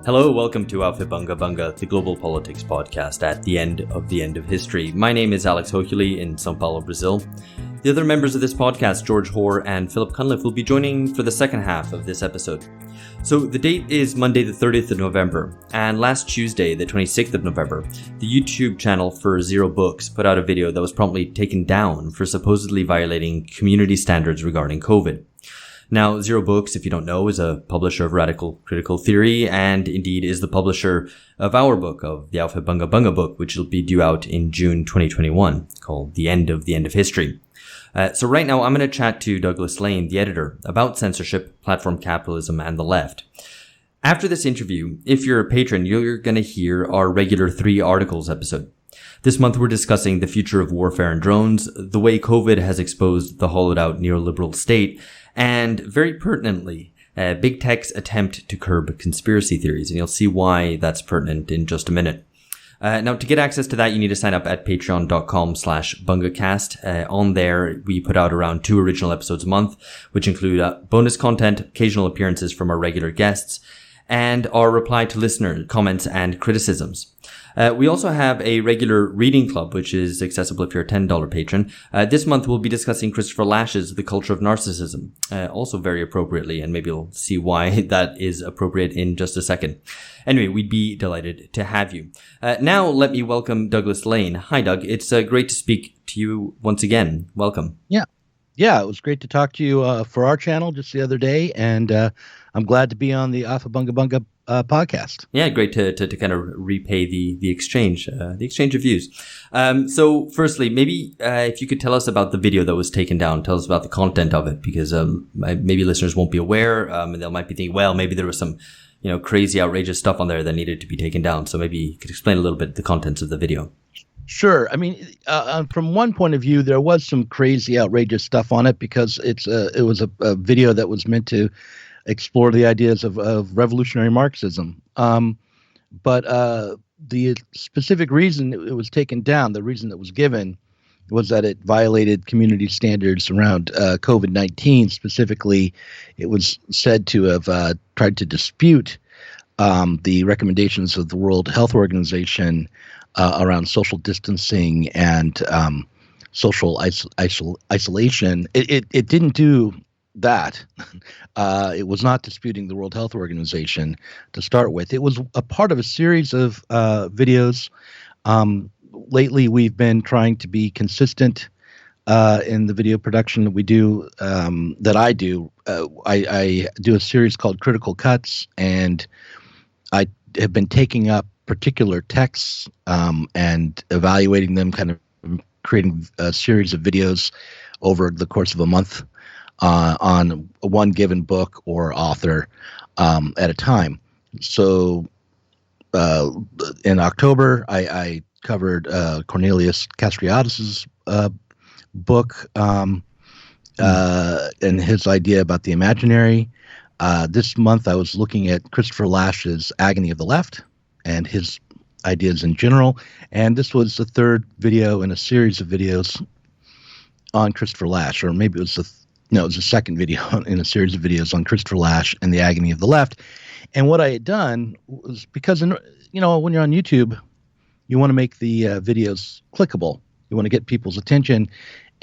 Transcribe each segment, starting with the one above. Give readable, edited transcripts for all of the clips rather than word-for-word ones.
Hello, welcome to Alpha Bunga Bunga, the global politics podcast at the end of history. My name is Alex Hochuli in São Paulo, Brazil. The other members of this podcast, George Hoare and Philip Cunliffe, will be joining for the second half of this episode. So the date is Monday the 30th of November, and last Tuesday, the 26th of November, the YouTube channel for Zero Books put out a video that was promptly taken down for supposedly violating community standards regarding COVID. Now, Zero Books, if you don't know, is a publisher of radical critical theory and indeed is the publisher of our book, of the Alpha Bunga Bunga book, which will be due out in June 2021, called The End of History. So right now I'm going to chat to Douglas Lain, the editor, about censorship, platform capitalism, and the left. After this interview, if you're a patron, you're going to hear our regular 3 articles episode. This month we're discussing the future of warfare and drones, the way COVID has exposed the hollowed out neoliberal state, and very pertinently, big tech's attempt to curb conspiracy theories. And you'll see why that's pertinent in just a minute. Now, to get access to that, you need to sign up at patreon.com/bungacast. On there, we put out around 2 original episodes a month, which include bonus content, occasional appearances from our regular guests, and our reply to listener comments and criticisms. We also have a regular reading club, which is accessible if you're a $10 patron. This month, we'll be discussing Christopher Lash's The Culture of Narcissism, also very appropriately, and maybe you'll see why that is appropriate in just a second. Anyway, we'd be delighted to have you. Now, let me welcome Douglas Lain. Hi, Doug. It's great to speak to you once again. Welcome. Yeah, it was great to talk to you for our channel just the other day, and I'm glad to be on the Alpha Bunga Bunga podcast. Yeah, great to kind of repay the exchange of views. So firstly, maybe if you could tell us about the video that was taken down, tell us about the content of it, because maybe listeners won't be aware, and they might be thinking, well, maybe there was some crazy, outrageous stuff on there that needed to be taken down. So maybe you could explain a little bit the contents of the video. Sure. I mean, from one point of view, there was some crazy, outrageous stuff on it because it was a video that was meant to explore the ideas of revolutionary Marxism. But the specific reason it was taken down, the reason that was given, was that it violated community standards around COVID-19. Specifically, it was said to have tried to dispute the recommendations of the World Health Organization around social distancing and social isolation. It didn't do that. It was not disputing the World Health Organization to start with. It was a part of a series of videos. Lately, we've been trying to be consistent in the video production that we do, that I do. I do a series called Critical Cuts, and I have been taking up particular texts and evaluating them, kind of creating a series of videos over the course of a month on one given book or author at a time. So in October, I covered Cornelius Castoriadis's book and his idea about the imaginary. This month, I was looking at Christopher Lash's Agony of the Left and his ideas in general. And this was the third video in a series of videos on Christopher Lash, or maybe it was the second video in a series of videos on Christopher Lash and the Agony of the Left. And what I had done was, because when you're on YouTube, you want to make the videos clickable. You want to get people's attention,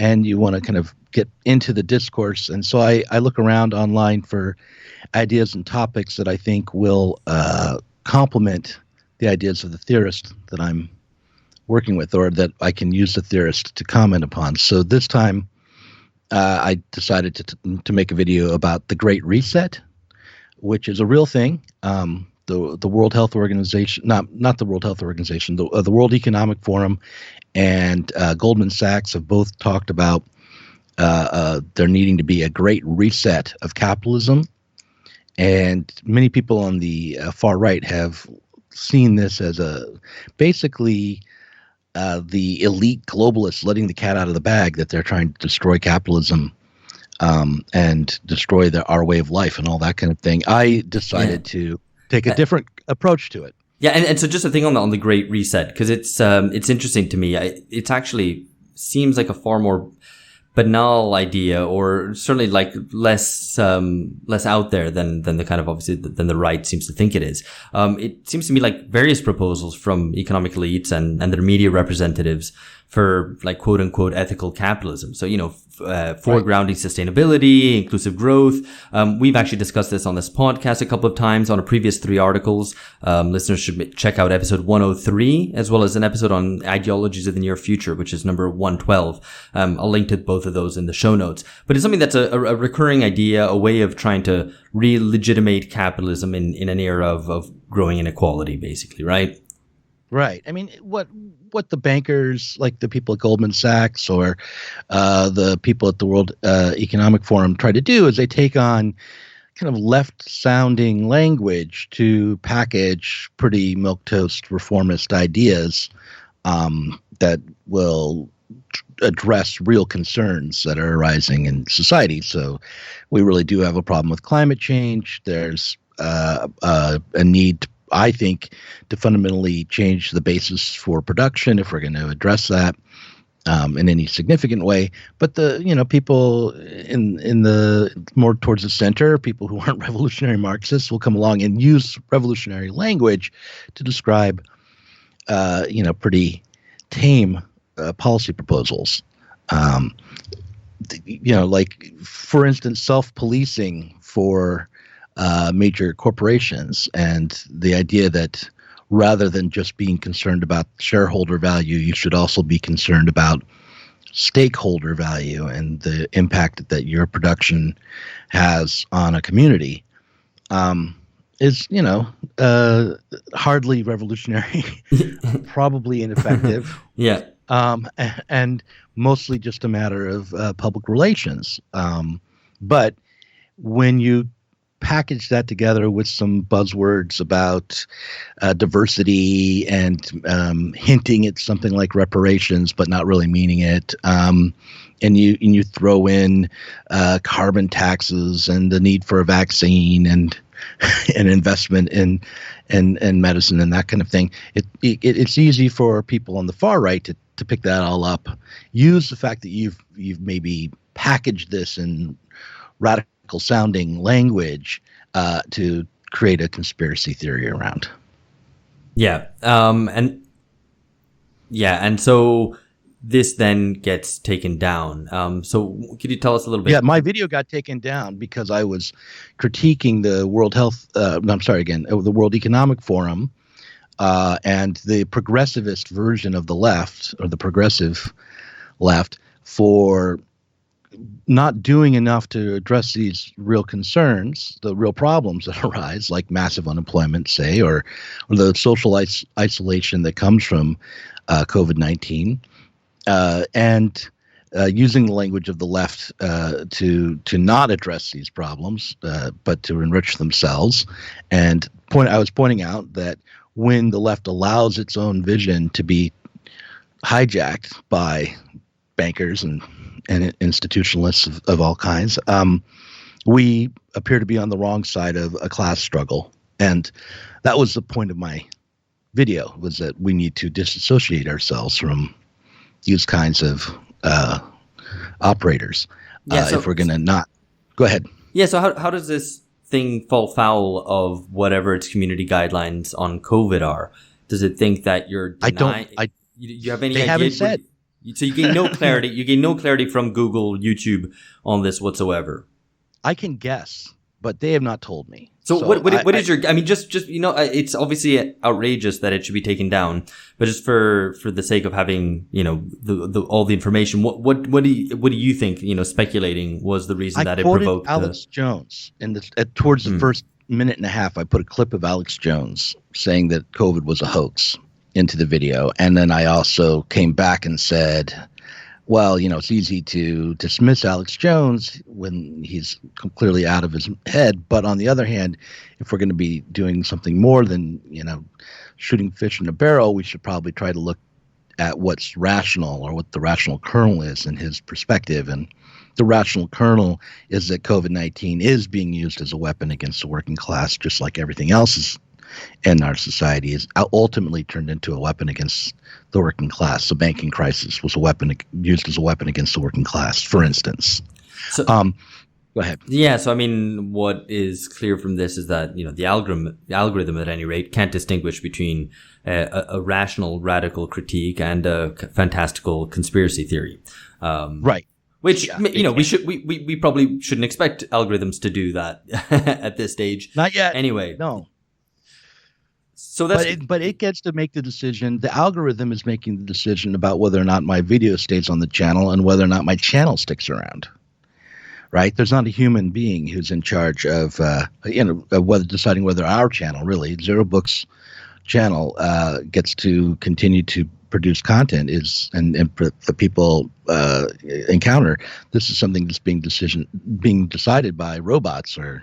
and you want to kind of get into the discourse. And so I look around online for ideas and topics that I think will complement the ideas of the theorist that I'm working with, or that I can use the theorist to comment upon. So this time, I decided to make a video about the Great Reset, which is a real thing. The World Health Organization, not the World Health Organization, the World Economic Forum and Goldman Sachs have both talked about there needing to be a great reset of capitalism. And many people on the far right have seen this as basically the elite globalists letting the cat out of the bag, that they're trying to destroy capitalism and destroy our way of life and all that kind of thing. I decided to take a different approach to it. Yeah, and so just a thing on the Great Reset, because it's interesting to me. It actually seems like a far more banal idea, or certainly like less out there than the kind of obviously than the right seems to think it is. It seems to me like various proposals from economic elites and their media representatives for like quote unquote ethical capitalism. So, foregrounding sustainability, inclusive growth. We've actually discussed this on this podcast a couple of times on our previous 3 articles. Listeners should check out episode 103, as well as an episode on ideologies of the near future, which is number 112. I'll link to both of those in the show notes. But it's something that's a recurring idea, a way of trying to re-legitimate capitalism in an era of growing inequality, basically, right? Right. I mean, what the bankers, like the people at Goldman Sachs or the people at the World Economic Forum try to do is they take on kind of left-sounding language to package pretty milquetoast reformist ideas that will address real concerns that are arising in society. So we really do have a problem with climate change. There's a need, I think, to fundamentally change the basis for production if we're going to address that in any significant way. But the people in the more towards the center, people who aren't revolutionary Marxists, will come along and use revolutionary language to describe pretty tame policy proposals. Like, for instance, self-policing for major corporations, and the idea that rather than just being concerned about shareholder value, you should also be concerned about stakeholder value and the impact that your production has on a community is, hardly revolutionary, probably ineffective. Yeah. And mostly just a matter of public relations. But when you package that together with some buzzwords about diversity and hinting at something like reparations, but not really meaning it, and you throw in carbon taxes and the need for a vaccine and an investment in medicine and that kind of thing, it's easy for people on the far right to pick that all up, use the fact that you've maybe packaged this in radical sounding language to create a conspiracy theory around. And so this then gets taken down. So could you tell us a little bit? Yeah, my video got taken down because I was critiquing the the World Economic Forum and the progressivist version of the left, or the progressive left, for not doing enough to address these real concerns, the real problems that arise, like massive unemployment, say, or the social isolation that comes from COVID-19, and using the language of the left to not address these problems, but to enrich themselves. And I was pointing out that when the left allows its own vision to be hijacked by bankers and institutionalists of all kinds, we appear to be on the wrong side of a class struggle. And that was the point of my video, was that we need to disassociate ourselves from these kinds of operators if we're going to not. Go ahead. Yeah, so how does this thing fall foul of whatever its community guidelines on COVID are? Does it think that you're denying? You have any idea? They haven't said. So you gain no clarity. You gain no clarity from Google, YouTube on this whatsoever. I can guess, but they have not told me. So what is your? I mean, just it's obviously outrageous that it should be taken down, but just for the sake of having all the information, what do you think? Speculating was the reason that it provoked Alex Jones towards the first minute and a half. I put a clip of Alex Jones saying that COVID was a hoax into the video, and then I also came back and said, well, it's easy to dismiss Alex Jones when he's clearly out of his head, but on the other hand, if we're going to be doing something more than shooting fish in a barrel, we should probably try to look at what's rational, or what the rational kernel is in his perspective. And the rational kernel is that COVID-19 is being used as a weapon against the working class, just like everything else is in our society is ultimately turned into a weapon against the working class. The banking crisis was used as a weapon against the working class, for instance. So, go ahead. Yeah, so I mean, what is clear from this is that, the algorithm at any rate can't distinguish between a rational radical critique and a fantastical conspiracy theory. Right. Which, we probably shouldn't expect algorithms to do that at this stage. Not yet. Anyway. No. So that's but it gets to make the decision. The algorithm is making the decision about whether or not my video stays on the channel and whether or not my channel sticks around. Right? There's not a human being who's in charge of deciding whether our channel, really Zero Books channel, gets to continue to produce content and the people encounter. This is something that's being decided by robots or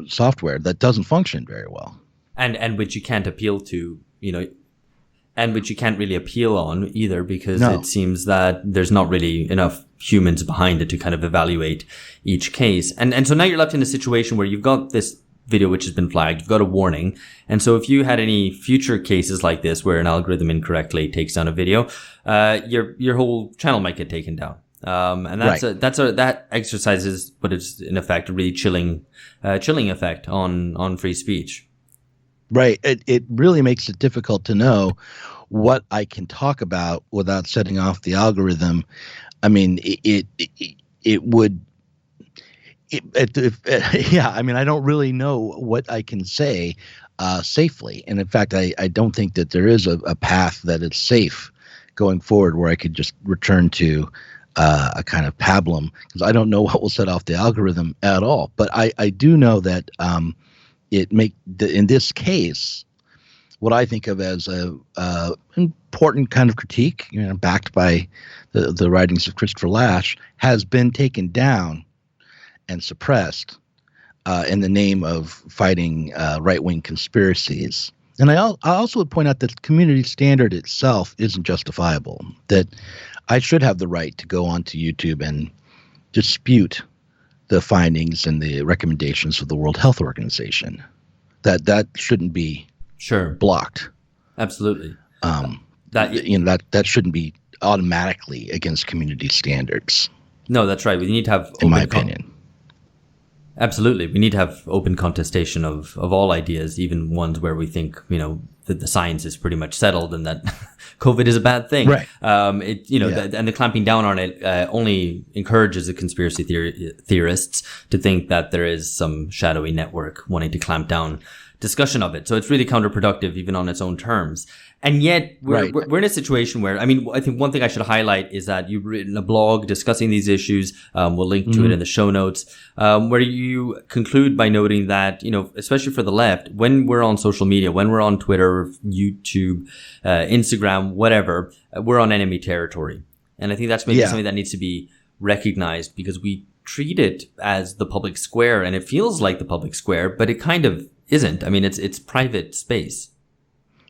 software that doesn't function very well, and which you can't appeal to, and which you can't really appeal on either, because it seems that there's not really enough humans behind it to kind of evaluate each case. And so now you're left in a situation where you've got this video which has been flagged, you've got a warning. And so if you had any future cases like this where an algorithm incorrectly takes down a video, your whole channel might get taken down. And that exercises what is in effect a really chilling effect on free speech. Right. It really makes it difficult to know what I can talk about without setting off the algorithm. I mean, it would. I mean, I don't really know what I can say safely, and in fact, I don't think that there is a path that is safe going forward where I could just return to a kind of pablum, because I don't know what will set off the algorithm at all. But I do know that in this case, what I think of as a important kind of critique, backed by the writings of Christopher Lasch, has been taken down and suppressed in the name of fighting right-wing conspiracies. And I also would point out that the community standard itself isn't justifiable, that I should have the right to go onto YouTube and dispute the findings and the recommendations of the World Health Organization. That shouldn't be blocked. Absolutely. That shouldn't be automatically against community standards. No, that's right. We need to have, in my opinion. Absolutely. We need to have open contestation of all ideas, even ones where we think, that the science is pretty much settled and that COVID is a bad thing. Right. And the clamping down on it only encourages the conspiracy theorists to think that there is some shadowy network wanting to clamp down discussion of it. So it's really counterproductive even on its own terms. And yet we're in a situation where, I think one thing I should highlight is that you've written a blog discussing these issues. We'll link to it in the show notes, where you conclude by noting that, especially for the left, when we're on social media, when we're on Twitter, YouTube, Instagram, whatever, we're on enemy territory. And I think that's maybe something that needs to be recognized, because we treat it as the public square, and it feels like the public square, but it kind of isn't. It's private space.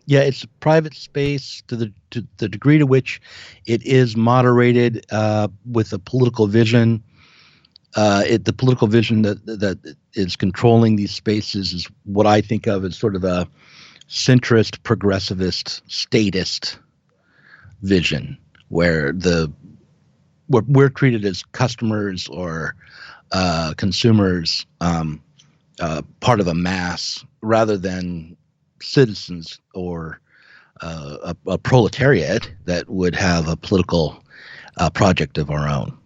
Yeah, it's private space to the degree to which it is moderated with a political vision. The political vision that is controlling these spaces is what I think of as sort of a centrist, progressivist, statist vision, where we're treated as customers or consumers, part of a mass, rather than citizens or a proletariat that would have a political project of our own.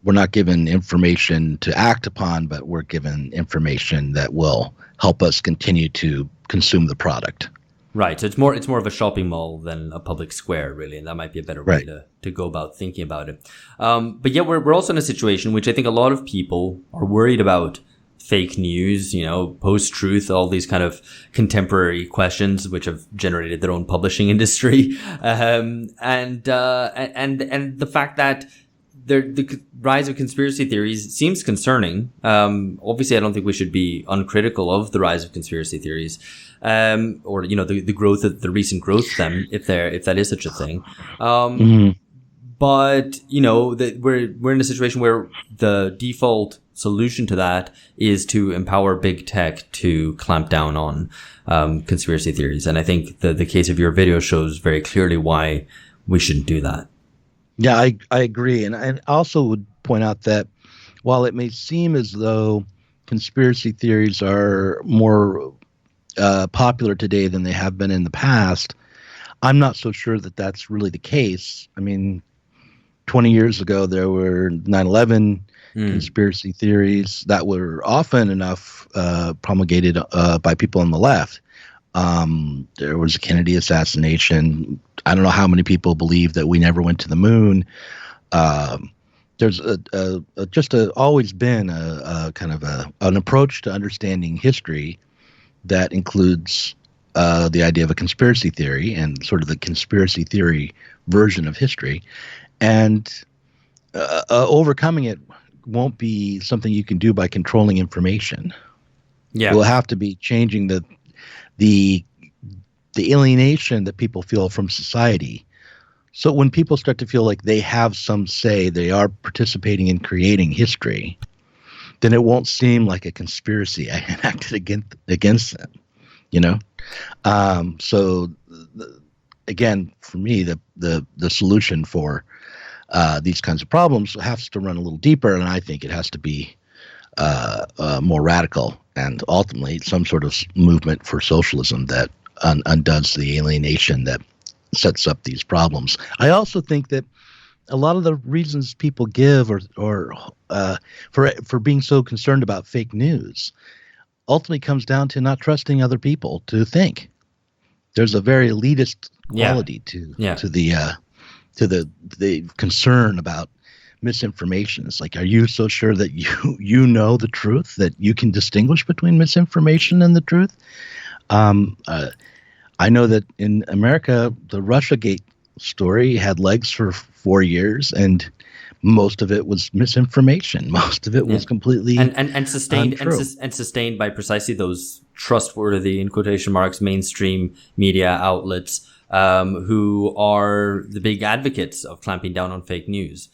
We're not given information to act upon, but we're given information that will help us continue to consume the product. Right. So it's more of a shopping mall than a public square, really, and that might be a better way to go about thinking about it. But yeah, we're also in a situation which I think a lot of people are worried about. Fake news, post-truth, all these kind of contemporary questions which have generated their own publishing industry, and the fact that the rise of conspiracy theories seems concerning. Obviously, I don't think we should be uncritical of the rise of conspiracy theories, or the growth of the recent growth of them, if that is such a thing. But we're in a situation where the default solution to that is to empower big tech to clamp down on conspiracy theories. And I think the case of your video shows very clearly why we shouldn't do that. Yeah, I agree. And I also would point out that while it may seem as though conspiracy theories are more popular today than they have been in the past, I'm not so sure that that's really the case. I mean, 20 years ago, there were 9/11 conspiracy theories that were often enough promulgated by people on the left. There was a Kennedy assassination. I don't know how many people believe that we never went to the moon. There's always been a kind of an approach to understanding history that includes the idea of a conspiracy theory and sort of the conspiracy theory version of history. And overcoming it won't be something you can do by controlling information. Yeah, it will have to be changing the alienation that people feel from society. So when people start to feel like they have some say, they are participating in creating history, then it won't seem like a conspiracy enacted against them, you know? Again, for me, the solution for these kinds of problems has to run a little deeper, and I think it has to be more radical and ultimately some sort of movement for socialism that undoes the alienation that sets up these problems. I also think that a lot of the reasons people give or for being so concerned about fake news ultimately comes down to not trusting other people to think. There's a very elitist quality to the concern about misinformation. It's like, are you so sure that you know the truth, that you can distinguish between misinformation and the truth? I know that in America, the Russiagate story had legs for 4 years, and most of it was misinformation. Most of it was completely and sustained untrue. and sustained by precisely those trustworthy, in quotation marks, mainstream media outlets who are the big advocates of clamping down on fake news.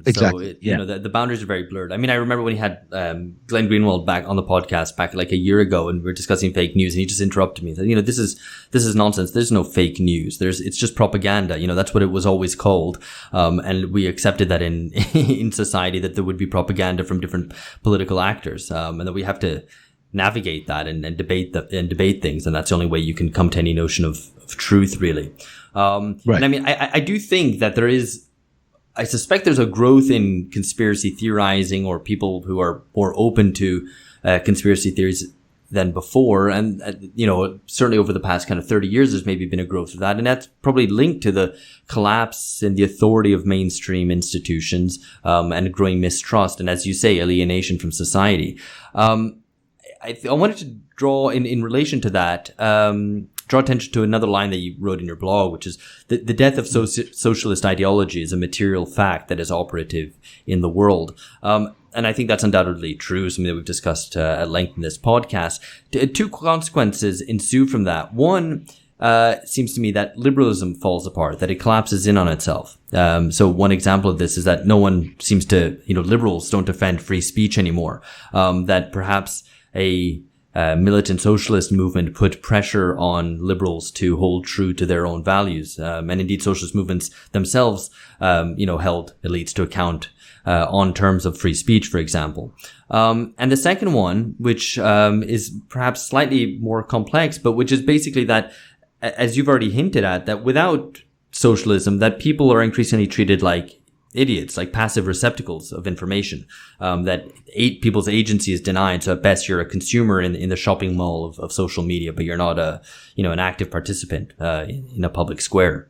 Exactly. So the boundaries are very blurred. I mean, I remember when he had Glenn Greenwald back on the podcast back like a year ago, and we were discussing fake news, and he just interrupted me and said, this is nonsense. There's no fake news. It's just propaganda. That's what it was always called. And we accepted that in in society, that there would be propaganda from different political actors, and that we have to navigate that and debate things, and that's the only way you can come to any notion of truth, really. Right. And I mean, I do think that I suspect there's a growth in conspiracy theorizing, or people who are more open to conspiracy theories than before. And, certainly over the past kind of 30 years, there's maybe been a growth of that. And that's probably linked to the collapse in the authority of mainstream institutions, and a growing mistrust. And as you say, alienation from society. I wanted to draw in relation to that, draw attention to another line that you wrote in your blog, which is the death of socialist ideology is a material fact that is operative in the world. And I think that's undoubtedly true, something that we've discussed at length in this podcast. Two consequences ensue from that. One, seems to me that liberalism falls apart, that it collapses in on itself. So one example of this is that no one seems to, liberals don't defend free speech anymore. That perhaps a militant socialist movement put pressure on liberals to hold true to their own values. And indeed, socialist movements themselves, held elites to account on terms of free speech, for example. And the second one, which is perhaps slightly more complex, but which is basically that, as you've already hinted at, that without socialism, that people are increasingly treated like idiots, like passive receptacles of information, that people's agency is denied. So at best, you're a consumer in the shopping mall of social media, but you're not an active participant in a public square.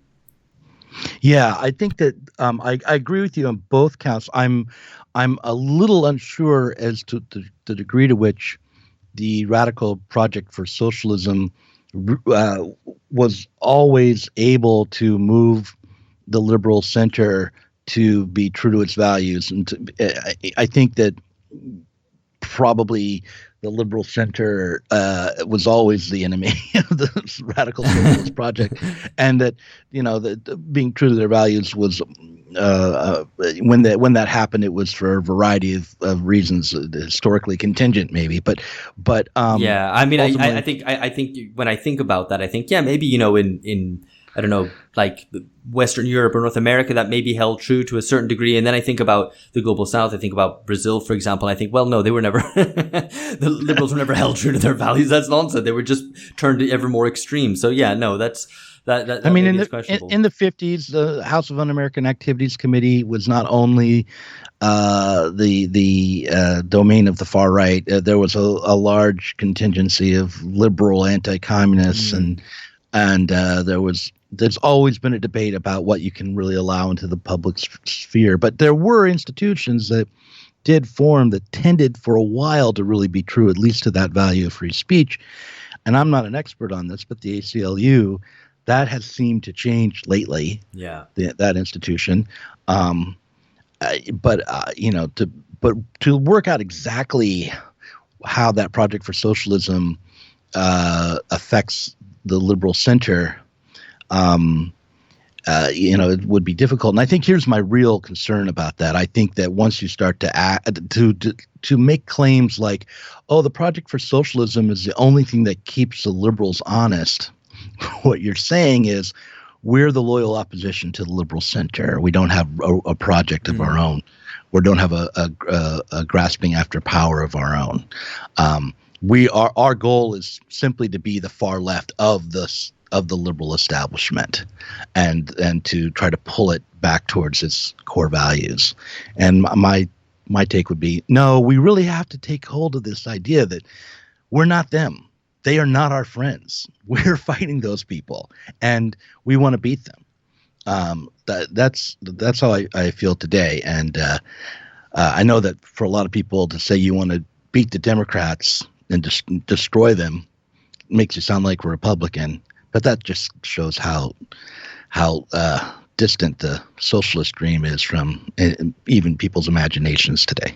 Yeah, I think that I agree with you on both counts. I'm a little unsure as to the degree to which the Radical Project for Socialism was always able to move the liberal center to be true to its values. And I think that probably the liberal center was always the enemy of the radical socialist project, and that being true to their values was when that happened, it was for a variety of reasons, historically contingent maybe, but yeah, I mean, I think when I think about that, I think maybe in I don't know, like Western Europe or North America, that maybe held true to a certain degree. And then I think about the global South. I think about Brazil, for example. I think, well, no, they were never, the liberals were never held true to their values. That's nonsense. They were just turned ever more extreme. So yeah, no, that I mean, in the 50s, the House of Un-American Activities Committee was not only the domain of the far right. There was a large contingency of liberal anti-communists, and there's always been a debate about what you can really allow into the public sphere. But there were institutions that did form that tended for a while to really be true, at least to that value of free speech. And I'm not an expert on this, but the ACLU, that has seemed to change lately. Yeah, that institution. But to work out exactly how that Project for Socialism affects the liberal center, it would be difficult. And I think here's my real concern about that. I think that once you start to make claims like, oh, the Project for Socialism is the only thing that keeps the liberals honest, what you're saying is we're the loyal opposition to the liberal center. We don't have a project of our own. We don't have a grasping after power of our own. Our goal is simply to be the far left of the liberal establishment, and to try to pull it back towards its core values. And my take would be, no, we really have to take hold of this idea that we're not them. They are not our friends. We're fighting those people, and we want to beat them. That's how I feel today. And I know that for a lot of people to say you want to beat the Democrats and destroy them makes you sound like a Republican, but that just shows how distant the socialist dream is from even people's imaginations today.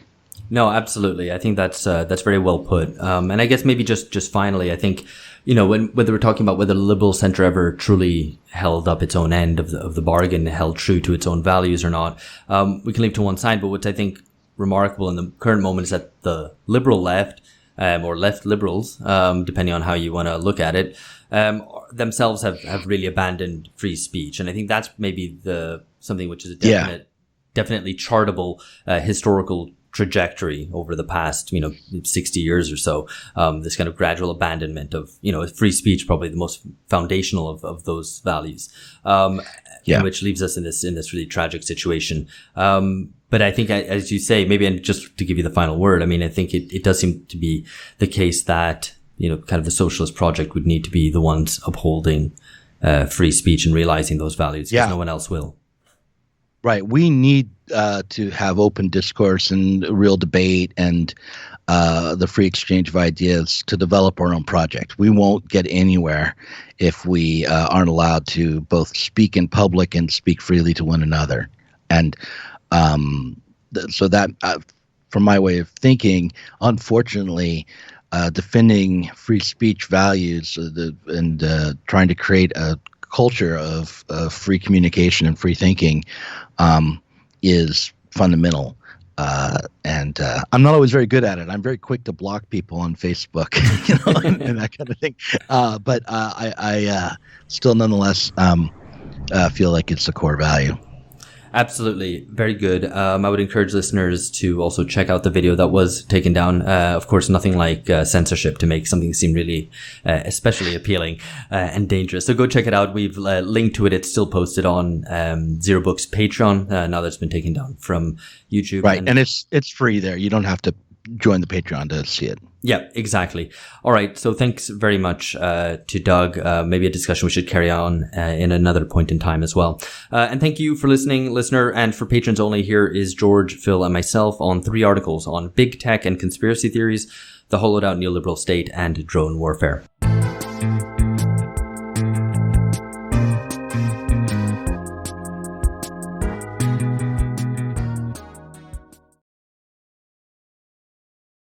No, absolutely. I think that's very well put. And I guess maybe just finally, I think, whether we're talking about whether the liberal center ever truly held up its own end of the bargain, held true to its own values or not, we can leave to one side. But what's I think remarkable in the current moment is that the liberal left, or left liberals, depending on how you want to look at it, themselves have really abandoned free speech. And I think that's maybe something which is a definitely chartable historical trajectory over the past 60 years or so, this kind of gradual abandonment of free speech, probably the most foundational of those values, which leaves us in this really tragic situation. But I think, as you say, maybe, and just to give you the final word, I mean, I think it does seem to be the case that kind of the socialist project would need to be the ones upholding free speech and realizing those values, because no one else will. Right. We need to have open discourse and real debate and the free exchange of ideas to develop our own project. We won't get anywhere if we aren't allowed to both speak in public and speak freely to one another. And so that, from my way of thinking, unfortunately, defending free speech values and trying to create a culture of free communication and free thinking is fundamental. And I'm not always very good at it. I'm very quick to block people on Facebook, and that kind of thing. But I still nonetheless feel like it's a core value. Absolutely. Very good. I would encourage listeners to also check out the video that was taken down. Of course, nothing like censorship to make something seem really especially appealing and dangerous. So go check it out. We've linked to it. It's still posted on Zero Book's Patreon, now that it's been taken down from YouTube. Right. And it's free there. You don't have to join the Patreon to see it. Yeah, exactly. All right. So thanks very much to Doug. Maybe a discussion we should carry on in another point in time as well. And thank you for listening, listener. And for patrons only, here is George, Phil, and myself on 3 articles on big tech and conspiracy theories, the hollowed out neoliberal state, and drone warfare.